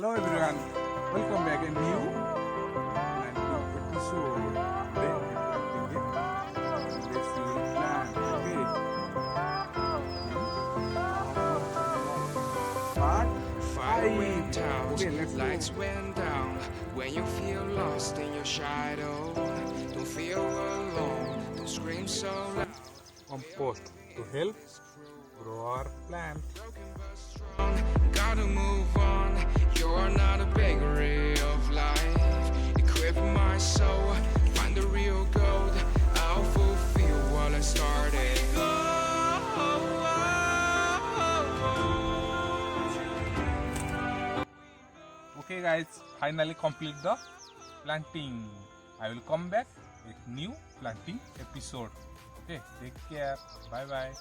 Hello everyone, welcome back a new and new episode. Today we planting it. Let's see plant. Okay. Part 5. Went out, Okay, let's lights go. went down. When you feel lost in your shadow, don't feel alone, don't scream so loud. Compost to help grow our plant. Gotta move on, you're not a bakery of life. Equip my soul, find the real gold. I'll fulfill what I started. Okay guys, finally complete the planting. I will come back with new planting episode. Okay, take care. Bye bye.